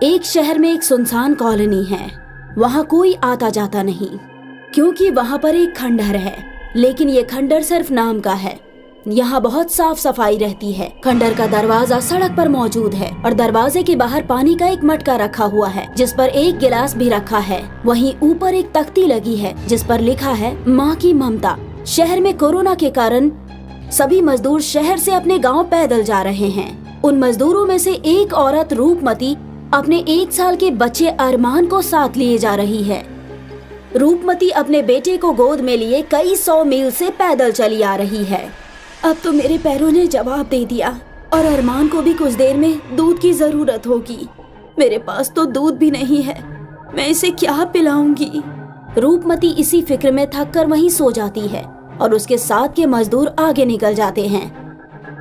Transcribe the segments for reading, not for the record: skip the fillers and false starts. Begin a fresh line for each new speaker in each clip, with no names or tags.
एक शहर में एक सुनसान कॉलोनी है। वहाँ कोई आता जाता नहीं, क्योंकि वहाँ पर एक खंडहर है। लेकिन ये खंडहर सिर्फ नाम का है। यहाँ बहुत साफ सफाई रहती है। खंडहर का दरवाजा सड़क पर मौजूद है और दरवाजे के बाहर पानी का एक मटका रखा हुआ है, जिस पर एक गिलास भी रखा है। वहीं ऊपर एक तख्ती लगी है, जिस पर लिखा है माँ की ममता। शहर में कोरोना के कारण सभी मजदूर शहर से अपने गांव पैदल जा रहे हैं। उन मजदूरों में से एक औरत रूपमती अपने 1 साल के बच्चे अरमान को साथ लिए जा रही है। रूपमती अपने बेटे को गोद में लिए कई 100 मील से पैदल चली आ रही है। अब तो मेरे पैरों ने जवाब दे दिया और अरमान को भी कुछ देर में दूध की जरूरत होगी। मेरे पास तो दूध भी नहीं है, मैं इसे क्या पिलाऊंगी। रूपमती इसी फिक्र में थक कर वहीं सो जाती है और उसके साथ के मजदूर आगे निकल जाते हैं।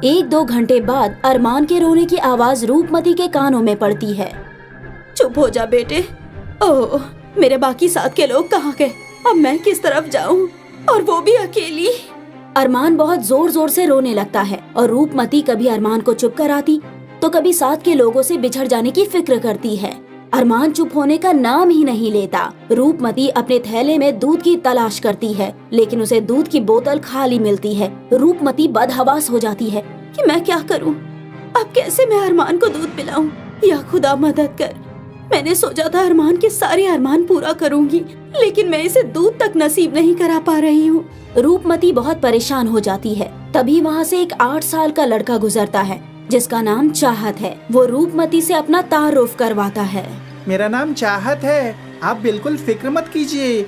1-2 घंटे बाद अरमान के रोने की आवाज रूपमती के कानों में पड़ती है। चुप हो जा बेटे। ओह, मेरे बाकी साथ के लोग कहाँ गए? अब मैं किस तरफ जाऊं, और वो भी अकेली। अरमान बहुत जोर जोर से रोने लगता है और रूपमती कभी अरमान को चुप कराती तो कभी साथ के लोगों से बिछड़ जाने की फिक्र करती है। अरमान चुप होने का नाम ही नहीं लेता। रूपमती अपने थैले में दूध की तलाश करती है, लेकिन उसे दूध की बोतल खाली मिलती है। रूपमती बदहवास हो जाती है कि मैं क्या करूं? अब कैसे मैं अरमान को दूध पिलाऊं? या खुदा मदद कर। मैंने सोचा था अरमान के सारे अरमान पूरा करूंगी, लेकिन मैं इसे दूध तक नसीब नहीं करा पा रही हूँ। रूपमती बहुत परेशान हो जाती है। तभी वहाँ से एक 8 साल का लड़का गुजरता है, जिसका नाम चाहत है। वो रूपमती से अपना तारुफ करवाता है।
मेरा नाम चाहत है, आप बिल्कुल फिक्र मत कीजिए।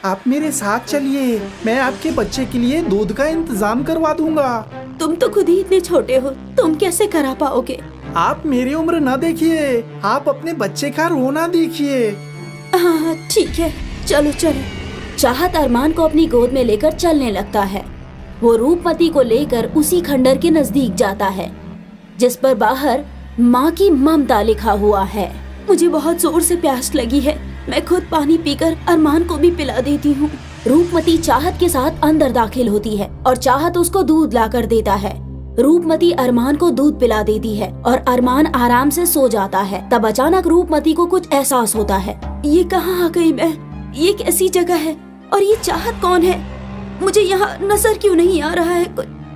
आप मेरे साथ चलिए, मैं आपके बच्चे के लिए दूध का इंतजाम करवा दूंगा।
तुम तो खुद ही इतने छोटे हो, तुम कैसे करा पाओगे?
आप मेरी उम्र न देखिए, आप अपने बच्चे का रोना देखिए।
हाँ ठीक है, चलो चलो। चाहत अरमान को अपनी गोद में लेकर चलने लगता है। वो रूपमती को लेकर उसी खंडहर के नजदीक जाता है, जिस पर बाहर माँ की ममता लिखा हुआ है। मुझे बहुत जोर से प्यास लगी है, मैं खुद पानी पीकर अरमान को भी पिला देती हूँ। रूपमती चाहत के साथ अंदर दाखिल होती है और चाहत उसको दूध लाकर देता है। रूपमती अरमान को दूध पिला देती है और अरमान आराम से सो जाता है। तब अचानक रूपमती को कुछ एहसास होता है। ये कहाँ आ गई मैं? ये कैसी जगह है और ये चाहत कौन है? मुझे यहाँ नजर क्यों नहीं आ रहा है?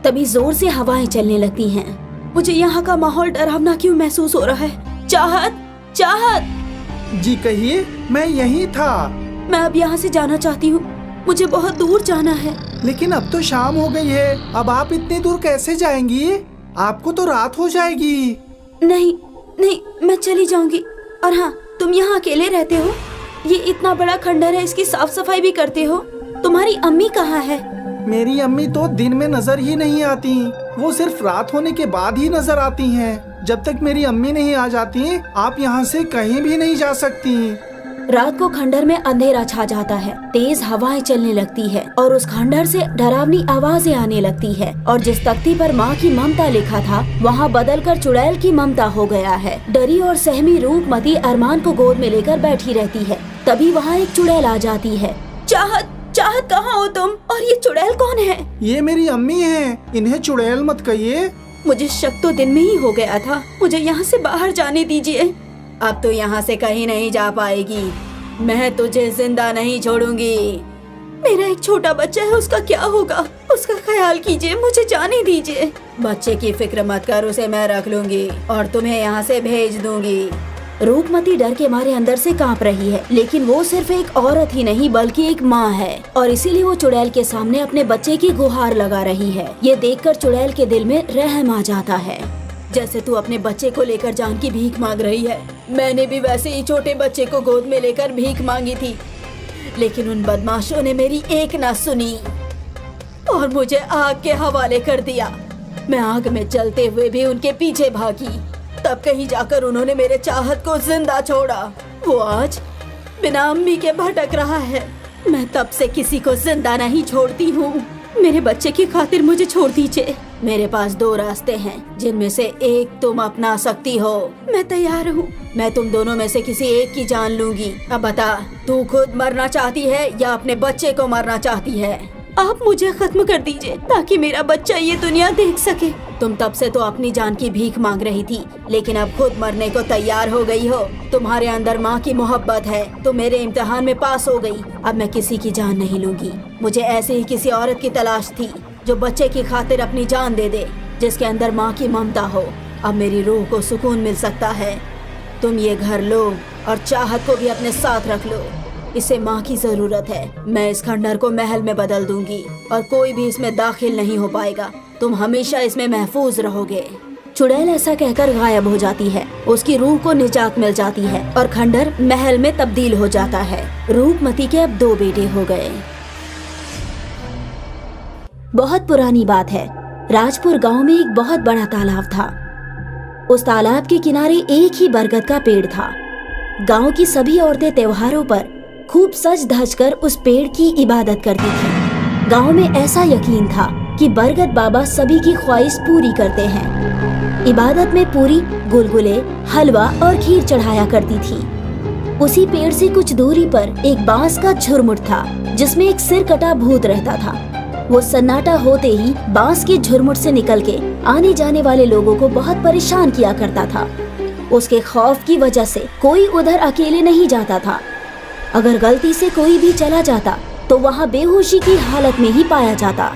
तभी जोर से हवाएं चलने लगती हैं। मुझे यहाँ का माहौल डरावना क्यों महसूस हो रहा है? चाहत, चाहत।
जी कहिए, मैं यही था।
मैं अब यहाँ से जाना चाहती हूँ, मुझे बहुत दूर जाना है।
लेकिन अब तो शाम हो गई है, अब आप इतनी दूर कैसे जाएंगी? आपको तो रात हो जाएगी।
नहीं नहीं, मैं चली जाऊंगी। और हाँ, तुम यहाँ अकेले रहते हो? ये इतना बड़ा खंडहर है, इसकी साफ सफाई भी करते हो? तुम्हारी अम्मी कहाँ है?
मेरी अम्मी तो दिन में नजर ही नहीं आती, वो सिर्फ रात होने के बाद ही नजर आती हैं। जब तक मेरी अम्मी नहीं आ जाती, आप यहाँ से कहीं भी नहीं जा सकती।
रात को खंडहर में अंधेरा छा जाता है। तेज हवाएं चलने लगती है और उस खंडहर से डरावनी आवाजें आने लगती है। और जिस तख्ती पर माँ की ममता लिखा था, वहाँ बदलकर चुड़ैल की ममता हो गया है। डरी और सहमी रूपमती अरमान को गोद में लेकर बैठी रहती है। तभी वहाँ एक चुड़ैल आ जाती है। चाहत, चाहत कहाँ हो तुम? और ये चुड़ैल कौन है?
ये मेरी अम्मी है, इन्हें चुड़ैल मत कहिए।
मुझे शक तो दिन में ही हो गया था। मुझे यहाँ से बाहर जाने दीजिए। अब तो यहाँ से कहीं नहीं जा पाएगी, मैं तुझे जिंदा नहीं छोड़ूंगी। मेरा एक छोटा बच्चा है, उसका क्या होगा? उसका ख्याल कीजिए, मुझे जाने दीजिए। बच्चे की फिक्र मत कर, उसे मैं रख लूंगी और तुम्हें यहाँ से भेज दूंगी। रूपमती डर के मारे अंदर से कांप रही है, लेकिन वो सिर्फ एक औरत ही नहीं बल्कि एक माँ है और इसीलिए वो चुड़ैल के सामने अपने बच्चे की गुहार लगा रही है। ये देखकर चुड़ैल के दिल में रहम आ जाता है। जैसे तू अपने बच्चे को लेकर जान की भीख मांग रही है, मैंने भी वैसे ही छोटे बच्चे को गोद में लेकर भीख मांगी थी, लेकिन उन बदमाशों ने मेरी एक ना सुनी और मुझे आग के हवाले कर दिया। मैं आग में जलते हुए भी उनके पीछे भागी, तब कहीं जाकर उन्होंने मेरे चाहत को जिंदा छोड़ा। वो आज बिना अम्मी के भटक रहा है। मैं तब से किसी को जिंदा नहीं छोड़ती हूँ। मेरे बच्चे की खातिर मुझे छोड़ दीजिए। मेरे पास 2 रास्ते हैं, जिनमें से एक तुम अपना सकती हो। मैं तैयार हूँ। मैं तुम दोनों में से किसी एक की जान लूंगी। अब बता, तू खुद मरना चाहती है या अपने बच्चे को मरना चाहती है? आप मुझे खत्म कर दीजिए ताकि मेरा बच्चा ये दुनिया देख सके। तुम तब से तो अपनी जान की भीख मांग रही थी, लेकिन अब खुद मरने को तैयार हो गई हो। तुम्हारे अंदर माँ की मोहब्बत है, तो मेरे इम्तिहान में पास हो गई। अब मैं किसी की जान नहीं लूंगी। मुझे ऐसे ही किसी औरत की तलाश थी जो बच्चे की खातिर अपनी जान दे दे, जिसके अंदर माँ की ममता हो। अब मेरी रूह को सुकून मिल सकता है। तुम ये घर लो और चाहत को भी अपने साथ रख लो। इसे माँ की जरूरत है। मैं इस खंडहर को महल में बदल दूंगी और कोई भी इसमें दाखिल नहीं हो पाएगा। तुम हमेशा इसमें महफूज रहोगे। चुड़ैल ऐसा कहकर गायब हो जाती है। उसकी रूह को निजात मिल जाती है और खंडहर महल में तब्दील हो जाता है। रूपमती के अब 2 बेटे हो गए। बहुत पुरानी बात है। राजपुर गांव में एक बहुत बड़ा तालाब था। उस तालाब के किनारे एक ही बरगद का पेड़ था। गांव की सभी औरतें त्योहारों पर खूब सज धज कर उस पेड़ की इबादत करती थी। गांव में ऐसा यकीन था कि बरगद बाबा सभी की ख्वाहिश पूरी करते हैं। इबादत में पूरी, गुलगुले, हलवा और खीर चढ़ाया करती थी। उसी पेड़ से कुछ दूरी पर एक बांस का झुरमुट था, जिसमें एक सिर कटा भूत रहता था। वो सन्नाटा होते ही बांस के झुरमुट से निकल के आने जाने वाले लोगों को बहुत परेशान किया करता था। उसके खौफ की वजह से कोई उधर अकेले नहीं जाता था। अगर गलती से कोई भी चला जाता तो वहाँ बेहोशी की हालत में ही पाया जाता।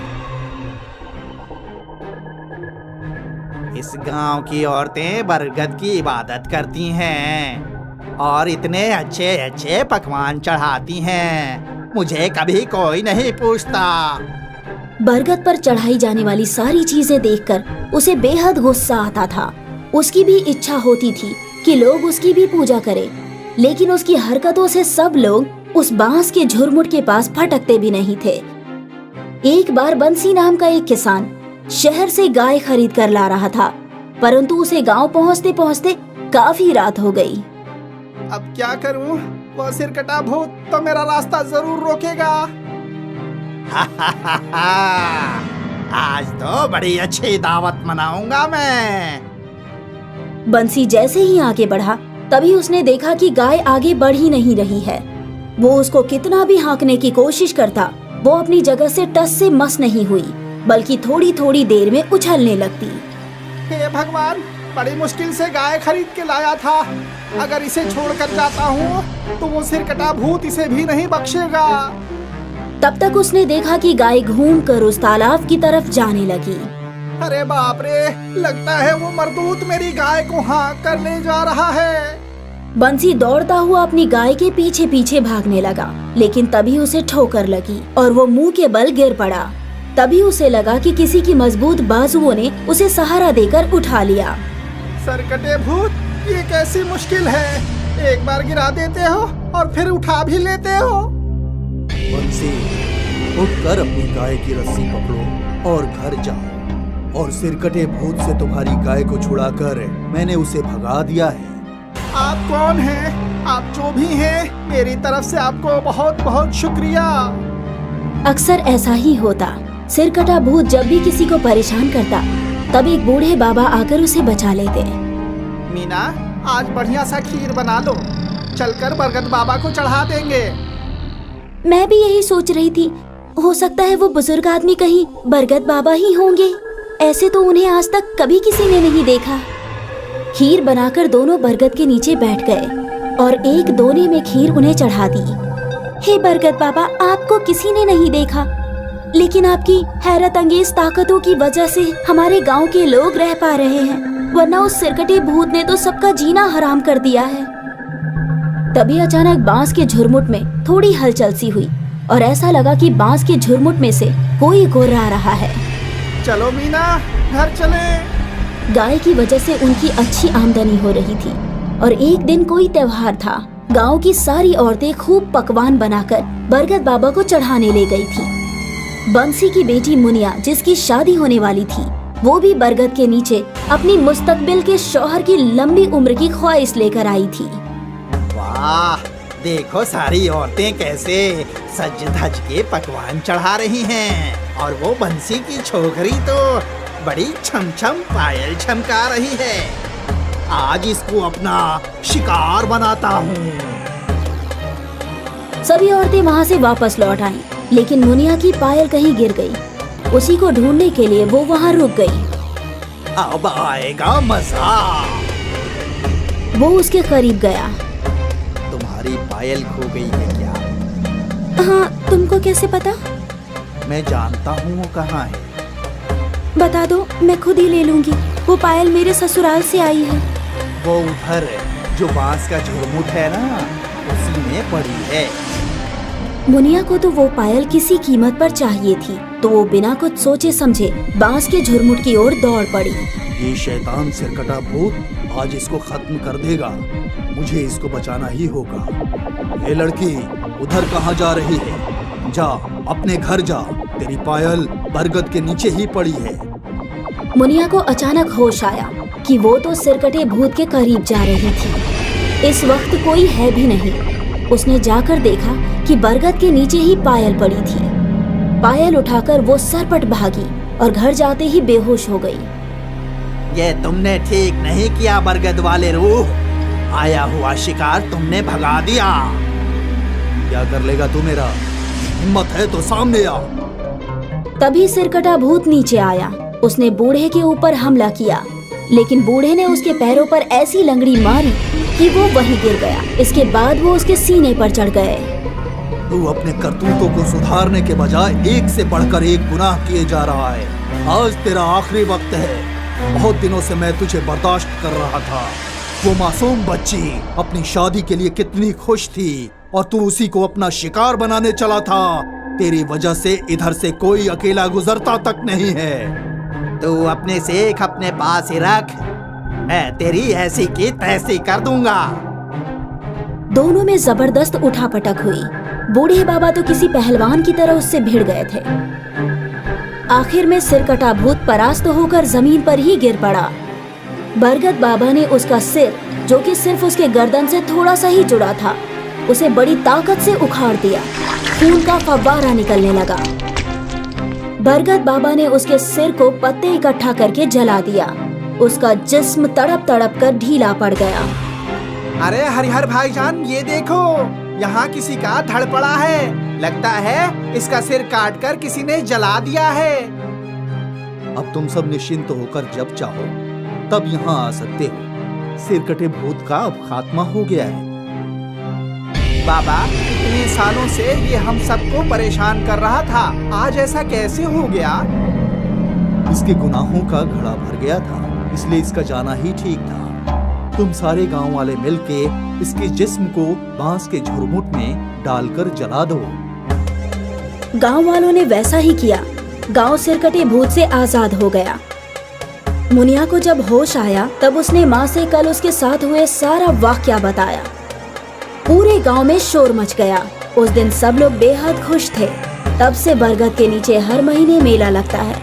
इस गांव की औरतें बरगद की इबादत करती हैं और इतने अच्छे अच्छे पकवान चढ़ाती हैं। मुझे कभी कोई नहीं पूछता।
बरगद पर चढ़ाई जाने वाली सारी चीजें देखकर उसे बेहद गुस्सा आता था। उसकी भी इच्छा होती थी कि लोग उसकी भी पूजा करें, लेकिन उसकी हरकतों से सब लोग उस बांस के झुरमुट के पास फटकते भी नहीं थे। एक बार बंसी नाम का एक किसान शहर से गाय खरीद कर ला रहा था, परंतु उसे गांव पहुंचते पहुंचते काफी रात हो गई।
अब क्या करूं? वो सिरकटा भूत तो मेरा रास्ता जरूर रोकेगा।
आज तो बड़ी अच्छी दावत मनाऊंगा मैं।
बंसी जैसे ही आगे बढ़ा, तभी उसने देखा कि गाय आगे बढ़ ही नहीं रही है। वो उसको कितना भी हाँकने की कोशिश करता, वो अपनी जगह से टस से मस नहीं हुई, बल्कि थोड़ी थोड़ी देर में उछलने लगती।
हे भगवान, बड़ी मुश्किल से गाय खरीद के लाया था। अगर इसे छोड़कर जाता हूँ तो वो सिरकटा भूत इसे भी नहीं बख्शेगा।
तब तक उसने देखा कि गाय घूमकर उस तालाब की तरफ जाने लगी।
अरे बाप रे, लगता है वो मरदूत मेरी गाय को हाँक कर ले जा रहा है।
बंसी दौड़ता हुआ अपनी गाय के पीछे पीछे भागने लगा, लेकिन तभी उसे ठोकर लगी और वो मुंह के बल गिर पड़ा। तभी उसे लगा कि किसी की मजबूत बाजुओं ने उसे सहारा देकर उठा लिया।
सरकटे भूत, ये कैसी मुश्किल है। एक बार गिरा देते हो और फिर उठा भी लेते हो।
बंसी, उठकर अपनी गाय की रस्सी पकड़ो और घर जाओ, और सिरकटे भूत से तुम्हारी गाय को छुड़ाकर मैंने उसे भगा दिया है।
आप कौन हैं? आप जो भी हैं, मेरी तरफ से आपको बहुत बहुत शुक्रिया।
अक्सर ऐसा ही होता। सिरकटा भूत जब भी किसी को परेशान करता, तब एक बूढ़े बाबा आकर उसे बचा लेते।
मीना, आज बढ़िया सा खीर बना लो, चलकर बरगद बाबा को चढ़ा देंगे।
मैं भी यही सोच रही थी। हो सकता है वो बुजुर्ग आदमी कहीं बरगद बाबा ही होंगे। ऐसे तो उन्हें आज तक कभी किसी ने नहीं देखा। खीर बनाकर दोनों बरगद के नीचे बैठ गए और एक दोने में खीर उन्हें चढ़ा दी। हे बरगद बाबा, आपको किसी ने नहीं देखा, लेकिन आपकी हैरत अंगेज ताकतों की वजह से हमारे गांव के लोग रह पा रहे हैं, वरना उस सिरकटे भूत ने तो सबका जीना हराम कर दिया है। तभी अचानक बांस के झुरमुट में थोड़ी हलचल सी हुई और ऐसा लगा कि बांस के झुरमुट में से कोई गुर्रा रहा है।
चलो मीना, घर चले।
गाय की वजह से उनकी अच्छी आमदनी हो रही थी और एक दिन कोई त्योहार था। गांव की सारी औरतें खूब पकवान बनाकर बरगद बाबा को चढ़ाने ले गई थी। बंसी की बेटी मुनिया, जिसकी शादी होने वाली थी, वो भी बरगद के नीचे अपनी मुस्तकबिल के शौहर की लंबी उम्र की ख्वाहिश लेकर आई थी।
वाह, देखो सारी औरतें कैसे सज धज के पकवान चढ़ा रही हैं, और वो बंसी की छोकरी तो बड़ी छम छम पायल छमका रही है। आज इसको अपना शिकार बनाता हूँ।
सभी औरतें वहाँ से वापस लौट आईं लेकिन मुनिया की पायल कहीं गिर गई। उसी को ढूंढने के लिए वो वहाँ रुक गई।
अब आएगा मजा।
वो उसके करीब गया।
तुम्हारी पायल खो गई है क्या?
हाँ, तुमको कैसे पता?
मैं जानता हूँ वो कहाँ है।
बता दो, मैं खुद ही ले लूंगी। वो पायल मेरे ससुराल से आई है।
वो उधर जो बांस का झुरमुट है ना, उसी में पड़ी है।
मुनिया को तो वो पायल किसी कीमत पर चाहिए थी, तो वो बिना कुछ सोचे समझे बांस के झुरमुट की ओर दौड़ पड़ी।
ये शैतान सिरकटा भूत आज इसको खत्म कर देगा। मुझे इसको बचाना ही होगा। ये लड़की उधर कहाँ जा रही है? जा, अपने घर जा। तेरी पायल बरगद के नीचे ही पड़ी है।
मुनिया को अचानक होश आया कि वो तो सिरकटे भूत के करीब जा रही थी। इस वक्त कोई है भी नहीं। उसने जाकर देखा कि बरगद के नीचे ही पायल पड़ी थी। पायल उठाकर वो सरपट भागी और घर जाते ही बेहोश हो गई।
ये तुमने ठीक नहीं किया बरगद वाले रूह। आया हुआ शिकार तुमने भगा दिया।
क्या कर लेगा तू मेरा? हिम्मत है तो सामने आ।
तभी सिरकटा भूत नीचे आया। उसने बूढ़े के ऊपर हमला किया, लेकिन बूढ़े ने उसके पैरों पर ऐसी लंगड़ी मारी कि वो वहीं गिर गया। इसके बाद वो उसके सीने पर चढ़ गए।
तू अपने करतूतों को सुधारने के बजाय एक से बढ़कर एक गुनाह किए जा रहा है। आज तेरा आखिरी वक्त है। बहुत दिनों से मैं तुझे बर्दाश्त कर रहा था। वो मासूम बच्ची अपनी शादी के लिए कितनी खुश थी और तू उसी को अपना शिकार बनाने चला था। तेरी वजह से इधर से कोई अकेला गुजरता तक नहीं है।
तू अपने सेख अपने पास ही रख। मैं तेरी ऐसी की तैसी कर दूंगा।
दोनों में जबरदस्त उठापटक हुई। बूढ़े बाबा तो किसी पहलवान की तरह उससे भिड़ गए थे। आखिर में सिरकटा भूत परास्त होकर जमीन पर ही गिर पड़ा। बरगद बाबा ने उसका सिर, जो कि सिर्फ उसके गर्दन से थोड़ा सा ही जुड़ा था, उसे बड़ी ताकत से उखाड़ दिया। खून का फव्वारा निकलने लगा। बरगद बाबा ने उसके सिर को पत्ते इकट्ठा करके जला दिया। उसका जिस्म तड़प तड़प कर ढीला पड़ गया।
अरे हरिहर भाईजान, ये देखो, यहाँ किसी का धड़ पड़ा है। लगता है इसका सिर काटकर किसी ने जला दिया है।
अब तुम सब निश्चिंत होकर जब चाहो तब यहाँ आ सकते हो। सिरकटे भूत का अब खात्मा हो गया है।
बाबा, इतने सालों से ये हम सबको परेशान कर रहा था, आज ऐसा कैसे हो गया?
इसके गुनाहों का घड़ा भर गया था, इसलिए इसका जाना ही ठीक था। तुम सारे गांव वाले मिलके इसके जिस्म को बांस के झुरमुट में डालकर जला दो।
गांव वालों ने वैसा ही किया। गांव सिरकटे भूत से आजाद हो गया। मुनिया को जब होश आया तब उसने माँ से कल उसके साथ हुए सारा वाकया बताया। पूरे गांव में शोर मच गया। उस दिन सब लोग बेहद खुश थे। तब से बरगद के नीचे हर महीने मेला लगता है।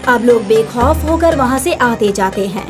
अब लोग बेखौफ होकर वहां से आते जाते हैं।